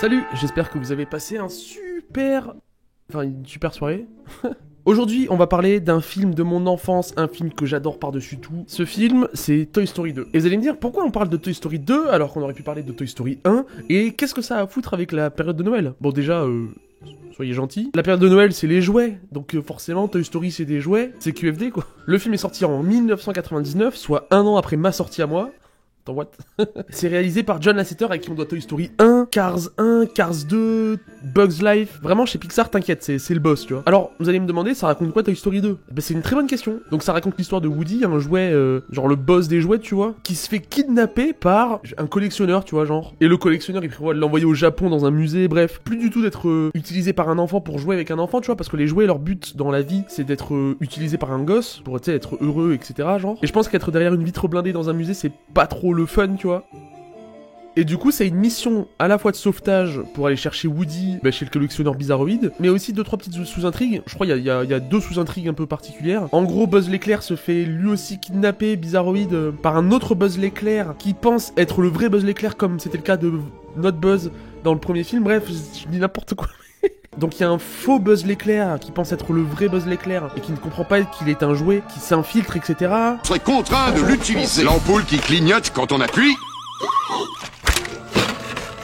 Salut, j'espère que vous avez passé une super soirée. Aujourd'hui, on va parler d'un film de mon enfance, un film que j'adore par-dessus tout. Ce film, c'est Toy Story 2. Et vous allez me dire, pourquoi on parle de Toy Story 2 alors qu'on aurait pu parler de Toy Story 1? Et qu'est-ce que ça a à foutre avec la période de Noël? Bon, déjà, soyez gentils. La période de Noël, c'est les jouets. Donc forcément, Toy Story, c'est des jouets. C'est QFD, quoi. Le film est sorti en 1999, soit un an après ma sortie à moi. Attends, what? C'est réalisé par John Lasseter à qui on doit Toy Story 1, Cars 2, Bugs Life. Vraiment, chez Pixar, t'inquiète, c'est le boss, tu vois. Alors, vous allez me demander, ça raconte quoi Toy Story 2? Ben, c'est une très bonne question. Donc, ça raconte l'histoire de Woody, un jouet, genre le boss des jouets, tu vois, qui se fait kidnapper par un collectionneur, tu vois, genre. Et le collectionneur, il prévoit de l'envoyer au Japon dans un musée, bref. Plus du tout d'être utilisé par un enfant pour jouer avec un enfant, tu vois, parce que les jouets, leur but dans la vie, c'est d'être utilisé par un gosse, pour, tu sais, être heureux, etc., genre. Et je pense qu'être derrière une vitre blindée dans un musée, c'est pas trop le fun, tu vois. Et du coup, c'est une mission à la fois de sauvetage pour aller chercher Woody chez le collectionneur bizarroïde, mais aussi 2-3 petites sous-intrigues. Je crois qu'il y a 2 sous-intrigues un peu particulières. En gros, Buzz l'éclair se fait lui aussi kidnapper, bizarroïde, par un autre Buzz l'éclair qui pense être le vrai Buzz l'éclair comme c'était le cas de notre Buzz dans le premier film. Bref, je dis n'importe quoi. Donc il y a un faux Buzz l'éclair qui pense être le vrai Buzz l'éclair et qui ne comprend pas qu'il est un jouet, qui s'infiltre, etc. Je serais contraint de l'utiliser. L'ampoule qui clignote quand on appuie.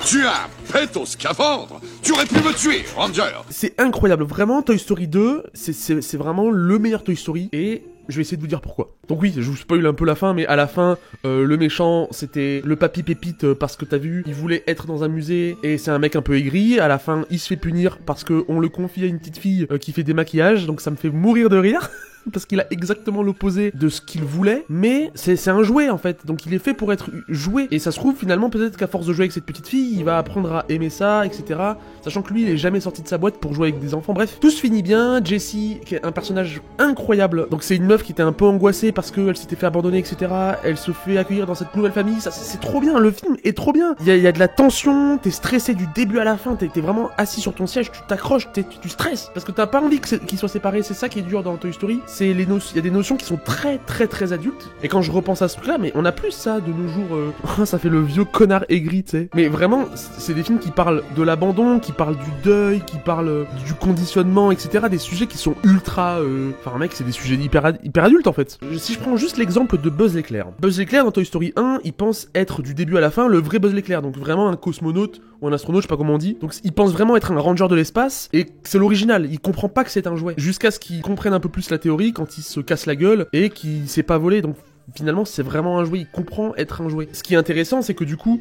Tu as fait ton scaphandre. Tu aurais pu me tuer, Ranger. C'est incroyable, vraiment, Toy Story 2, c'est vraiment le meilleur Toy Story, et je vais essayer de vous dire pourquoi. Donc oui, je vous spoil un peu la fin, mais à la fin, le méchant, c'était le papy Pépite, parce que t'as vu, il voulait être dans un musée, et c'est un mec un peu aigri. À la fin, il se fait punir parce qu'on le confie à une petite fille qui fait des maquillages, donc ça me fait mourir de rire. Parce qu'il a exactement l'opposé de ce qu'il voulait, mais c'est un jouet en fait, donc il est fait pour être joué, et ça se trouve finalement peut-être qu'à force de jouer avec cette petite fille, il va apprendre à aimer ça, etc. Sachant que lui, il est jamais sorti de sa boîte pour jouer avec des enfants, bref. Tout se finit bien, Jessie, qui est un personnage incroyable, donc c'est une meuf qui était un peu angoissée parce qu'elle s'était fait abandonner, etc. Elle se fait accueillir dans cette nouvelle famille, ça c'est trop bien, le film est trop bien. Il y a de la tension, t'es stressé du début à la fin, t'es vraiment assis sur ton siège, tu t'accroches, tu stresses, parce que t'as pas envie qu'ils soient séparés, c'est ça qui est dur dans Toy Story. Il y a des notions qui sont très adultes. Et quand je repense à ce truc-là, mais on a plus ça de nos jours. Ça fait le vieux connard aigri, tu sais. Mais vraiment, c'est des films qui parlent de l'abandon, qui parlent du deuil, qui parlent du conditionnement, etc. Des sujets qui sont ultra... Enfin, mec, c'est des sujets hyper adultes, en fait. Si je prends juste l'exemple de Buzz l'éclair. Buzz l'éclair, dans Toy Story 1, il pense être du début à la fin le vrai Buzz l'éclair. Donc vraiment un cosmonaute ou un astronaute, je sais pas comment on dit. Donc il pense vraiment être un ranger de l'espace, et c'est l'original. Il comprend pas que c'est un jouet. Jusqu'à ce qu'il comprenne un peu plus la théorie quand il se casse la gueule et qu'il s'est pas volé. Donc finalement, c'est vraiment un jouet, il comprend être un jouet. Ce qui est intéressant, c'est que du coup,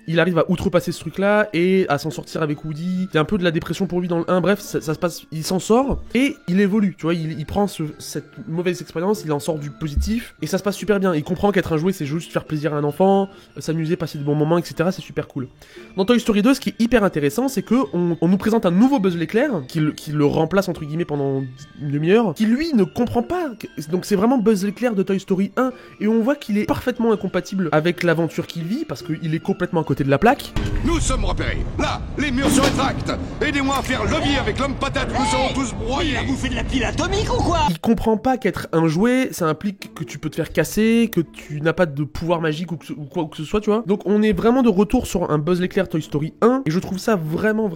il arrive à outrepasser ce truc-là et à s'en sortir avec Woody. Il y a un peu de la dépression pour lui dans le 1, bref, ça se passe, il s'en sort et il évolue, tu vois, il prend cette mauvaise expérience, il en sort du positif et ça se passe super bien. Il comprend qu'être un jouet, c'est juste faire plaisir à un enfant, s'amuser, passer de bons moments, etc. C'est super cool. Dans Toy Story 2, ce qui est hyper intéressant, c'est que on nous présente un nouveau Buzz l'éclair qui le remplace entre guillemets pendant une demi-heure, qui lui ne comprend pas. Donc c'est vraiment Buzz l'éclair de Toy Story 1. Et on voit qu'il est parfaitement incompatible avec l'aventure qu'il vit, parce qu'il est complètement à côté de la plaque. Nous sommes repérés. Là, les murs se rétractent. Aidez-moi à faire levier avec l'homme patate. Nous serons tous broyés. Il a bouffé de la pile atomique ou quoi? Il comprend pas qu'être un jouet, ça implique que tu peux te faire casser, que tu n'as pas de pouvoir magique ou quoi que ce soit, tu vois. Donc on est vraiment de retour sur un Buzz l'éclair Toy Story 1, et je trouve ça vraiment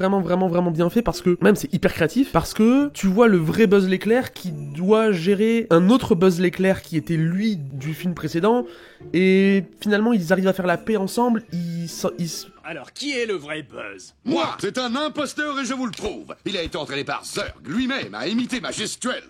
bien fait, parce que même c'est hyper créatif, parce que tu vois le vrai Buzz l'éclair qui doit gérer un autre Buzz l'éclair qui était lui du film précédent, et finalement ils arrivent à faire la paix ensemble. Alors, qui est le vrai Buzz? Moi, c'est un imposteur et je vous le prouve. Il a été entraîné par Zurg lui-même à imiter ma gestuelle.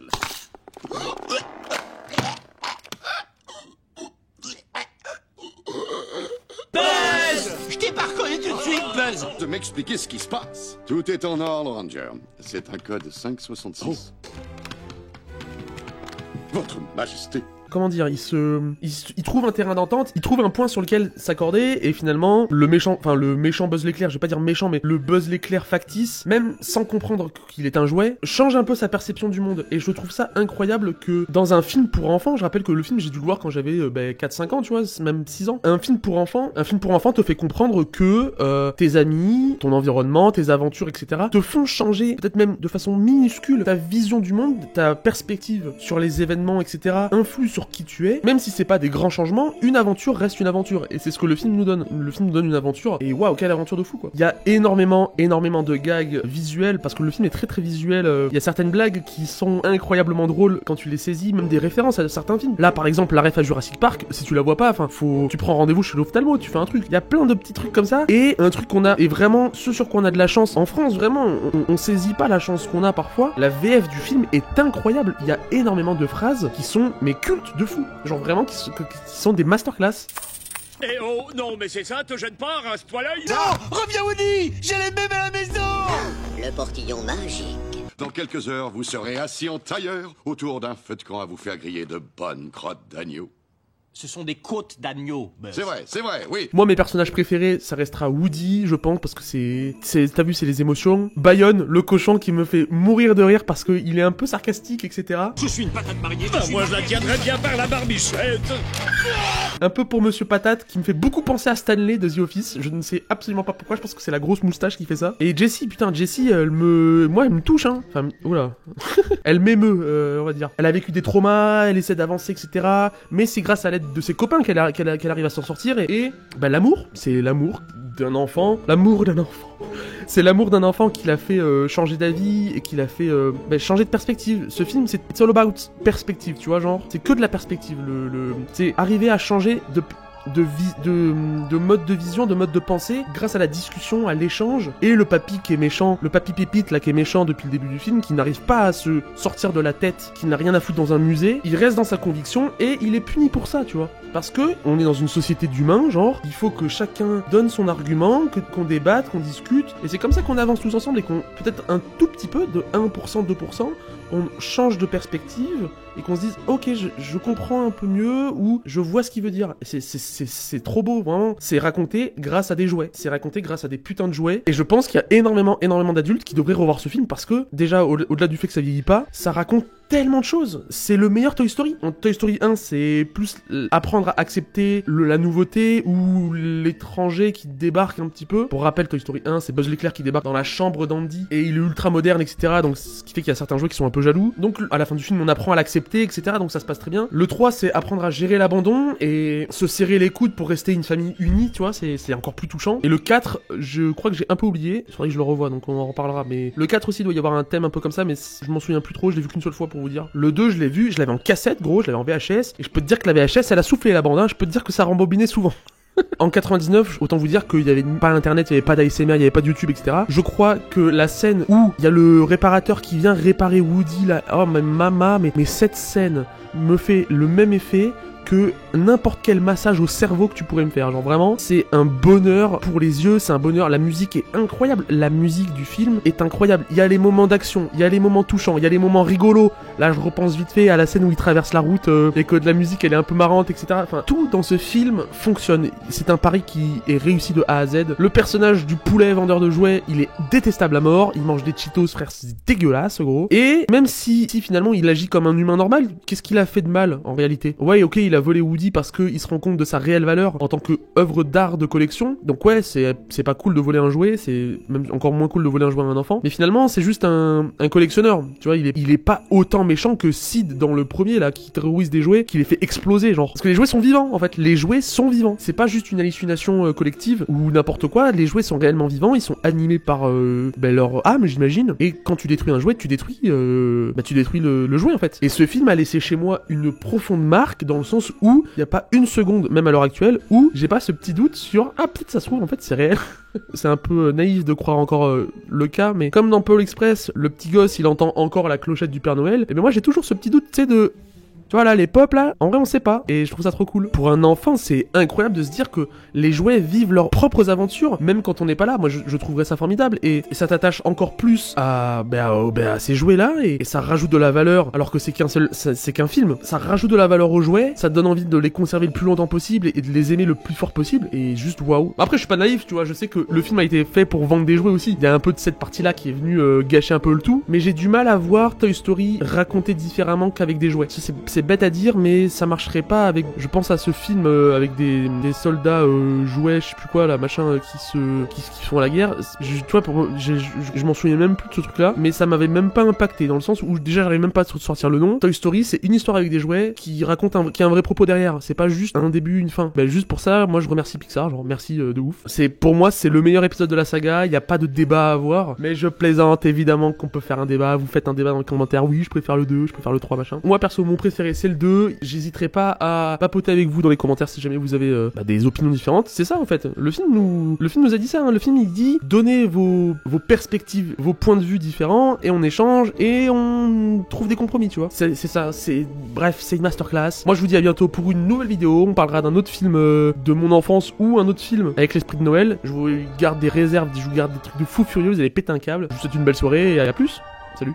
Buzz! Je t'ai pas reconnu tout de suite, Buzz! De m'expliquer ce qui se passe. Tout est en ordre, Ranger. C'est un code 566. Votre Majesté. Comment dire, il trouve un terrain d'entente, il trouve un point sur lequel s'accorder, et finalement, le méchant Buzz l'éclair, je vais pas dire méchant, mais le Buzz l'éclair factice, même sans comprendre qu'il est un jouet, change un peu sa perception du monde. Et je trouve ça incroyable que dans un film pour enfants, je rappelle que le film, j'ai dû le voir quand j'avais 4-5 ans, tu vois, même 6 ans. Un film pour enfants te fait comprendre que tes amis, ton environnement, tes aventures, etc., te font changer, peut-être même de façon minuscule, ta vision du monde, ta perspective sur les événements, etc., influe sur sur qui tu es, même si c'est pas des grands changements, une aventure reste une aventure. Et c'est ce que le film nous donne. Le film nous donne une aventure, et waouh, quelle aventure de fou, quoi. Il y a énormément de gags visuels, parce que le film est très visuel. Il y a certaines blagues qui sont incroyablement drôles quand tu les saisis, même des références à certains films. Là, par exemple, la ref à Jurassic Park, si tu la vois pas, enfin, tu prends rendez-vous chez l'ophtalmo, tu fais un truc. Il y a plein de petits trucs comme ça, et un truc qu'on a, et vraiment, ce sur quoi on a de la chance en France, vraiment, on saisit pas la chance qu'on a parfois. La VF du film est incroyable. Il y a énormément de phrases qui sont, mais cultes de fou. Genre vraiment, qui sont des masterclass. Eh oh, non mais c'est ça, te gêne pas, rase-toi l'œil. Non, reviens Woody, j'ai les mêmes à la maison. Le portillon magique. Dans quelques heures, vous serez assis en tailleur autour d'un feu de camp à vous faire griller de bonnes crottes d'agneau. Ce sont des côtes d'agneau. C'est vrai, oui. Moi, mes personnages préférés, ça restera Woody, je pense, parce que t'as vu, c'est les émotions. Bayonne, le cochon qui me fait mourir de rire parce qu'il est un peu sarcastique, etc. Je suis une patate mariée, moi je la tiendrais bien par la barbichette. Un peu pour Monsieur Patate, qui me fait beaucoup penser à Stanley de The Office. Je ne sais absolument pas pourquoi, je pense que c'est la grosse moustache qui fait ça. Et Jessie, elle me touche, hein. Enfin, oula. Elle m'émeut, on va dire. Elle a vécu des traumas, elle essaie d'avancer, etc. Mais c'est grâce à l'aide de ses copains qu'elle arrive à s'en sortir. Et bah, l'amour, c'est l'amour d'un enfant. C'est l'amour d'un enfant qui l'a fait changer d'avis et qui l'a fait changer de perspective. Ce film, c'est it's all about perspective, tu vois, genre, c'est que de la perspective. C'est arriver à changer de mode de vision, de mode de pensée, grâce à la discussion, à l'échange, et le papy qui est méchant, le papy pépite là qui est méchant depuis le début du film, qui n'arrive pas à se sortir de la tête, qui n'a rien à foutre dans un musée, il reste dans sa conviction et il est puni pour ça, tu vois. Parce que on est dans une société d'humains, genre, il faut que chacun donne son argument, qu'on débatte, qu'on discute, et c'est comme ça qu'on avance tous ensemble et qu'on, peut-être un tout petit peu, de 1%, 2%, on change de perspective et qu'on se dise ok, je comprends un peu mieux ou je vois ce qu'il veut dire. C'est trop beau, vraiment. C'est raconté grâce à des jouets, c'est raconté grâce à des putains de jouets, et je pense qu'il y a énormément d'adultes qui devraient revoir ce film parce que déjà au-delà du fait que ça vieillit pas, ça raconte tellement de choses. C'est le meilleur Toy Story. Toy Story 1, c'est plus apprendre à accepter la nouveauté ou l'étranger qui débarque un petit peu. Pour rappel, Toy Story 1, c'est Buzz l'éclair qui débarque dans la chambre d'Andy et il est ultra moderne, etc. Donc ce qui fait qu'il y a certains jouets qui sont un peu jaloux. Donc à la fin du film, on apprend à l'accepter, etc. Donc ça se passe très bien. Le 3, c'est apprendre à gérer l'abandon et se serrer les coudes pour rester une famille unie, tu vois, c'est encore plus touchant. Et le 4, je crois que j'ai un peu oublié. Il faudrait que je le revoie, donc on en reparlera. Mais le 4 aussi, doit y avoir un thème un peu comme ça, mais je m'en souviens plus trop. Je l'ai vu qu'une seule fois pour vous dire. Le 2, je l'ai vu, je l'avais en cassette, gros, je l'avais en VHS. Et je peux te dire que la VHS, elle a soufflé la bande, hein. Je peux te dire que ça rembobinait souvent. En 99, autant vous dire qu'il y avait pas internet, il y avait pas d'ASMR, il y avait pas de YouTube, etc. Je crois que la scène où il y a le réparateur qui vient réparer Woody, là, oh mais maman, mais cette scène me fait le même effet que n'importe quel massage au cerveau que tu pourrais me faire. Genre vraiment, c'est un bonheur pour les yeux, c'est un bonheur. La musique est incroyable, la musique du film est incroyable. Il y a les moments d'action, il y a les moments touchants, il y a les moments rigolos. Là, je repense vite fait à la scène où il traverse la route et que de la musique, elle est un peu marrante, etc. Enfin, tout dans ce film fonctionne. C'est un pari qui est réussi de A à Z. Le personnage du poulet vendeur de jouets, il est détestable à mort. Il mange des Cheetos, frère, c'est dégueulasse, gros. Et même si finalement il agit comme un humain normal, qu'est-ce qu'il a fait de mal en réalité? Ouais, ok, il a volé Woody parce qu'il se rend compte de sa réelle valeur en tant que œuvre d'art de collection. Donc ouais, c'est pas cool de voler un jouet, c'est même encore moins cool de voler un jouet à un enfant. Mais finalement, c'est juste un collectionneur. Tu vois, il est pas autant méchant que Sid dans le premier là, qui terrorise des jouets, qui les fait exploser, genre. Parce que les jouets sont vivants, en fait. Les jouets sont vivants. C'est pas juste une hallucination collective ou n'importe quoi. Les jouets sont réellement vivants. Ils sont animés par leur âme, j'imagine. Et quand tu détruis un jouet, tu détruis le jouet en fait. Et ce film a laissé chez moi une profonde marque dans le sens où il y a pas une seconde, même à l'heure actuelle, où j'ai pas ce petit doute sur ah peut-être ça se trouve en fait c'est réel. C'est un peu naïf de croire encore le cas, mais comme dans Pôle Express, le petit gosse il entend encore la clochette du Père Noël, et bien moi j'ai toujours ce petit doute, tu sais, de... Tu vois là, les pop là, en vrai on sait pas, et je trouve ça trop cool. Pour un enfant, c'est incroyable de se dire que les jouets vivent leurs propres aventures, même quand on n'est pas là. Moi je trouverais ça formidable, et ça t'attache encore plus à ces jouets là, et ça rajoute de la valeur, alors que c'est qu'un film. Ça rajoute de la valeur aux jouets, ça te donne envie de les conserver le plus longtemps possible, et de les aimer le plus fort possible, et juste waouh. Après je suis pas naïf, tu vois, je sais que le film a été fait pour vendre des jouets aussi. Il y a un peu de cette partie là qui est venue gâcher un peu le tout, mais j'ai du mal à voir Toy Story raconté différemment qu'avec des jouets. c'est bête à dire, mais ça marcherait pas avec... Je pense à ce film avec des soldats jouets, je sais plus quoi, là, machin, qui font la guerre. Tu vois, pour moi, je m'en souviens même plus de ce truc-là, mais ça m'avait même pas impacté, dans le sens où déjà j'arrivais même pas à sortir le nom. Toy Story, c'est une histoire avec des jouets qui raconte qui a un vrai propos derrière. C'est pas juste un début, une fin. Ben, juste pour ça, moi je remercie Pixar, genre merci de ouf. Pour moi, c'est le meilleur épisode de la saga, y a pas de débat à avoir, mais je plaisante évidemment qu'on peut faire un débat, vous faites un débat dans les commentaires, oui, je préfère le 2, je préfère le 3, machin. Moi perso, mon préféré c'est le 2, j'hésiterai pas à papoter avec vous dans les commentaires si jamais vous avez des opinions différentes. C'est ça en fait, le film nous a dit ça, hein. Le film il dit, donnez vos perspectives, vos points de vue différents, et on échange, et on trouve des compromis, tu vois. C'est ça, bref, c'est une masterclass. Moi je vous dis à bientôt pour une nouvelle vidéo, on parlera d'un autre film de mon enfance, ou un autre film avec l'esprit de Noël. Je vous garde des réserves, je vous garde des trucs de fou furieux, vous allez péter un câble. Je vous souhaite une belle soirée, et à plus, salut.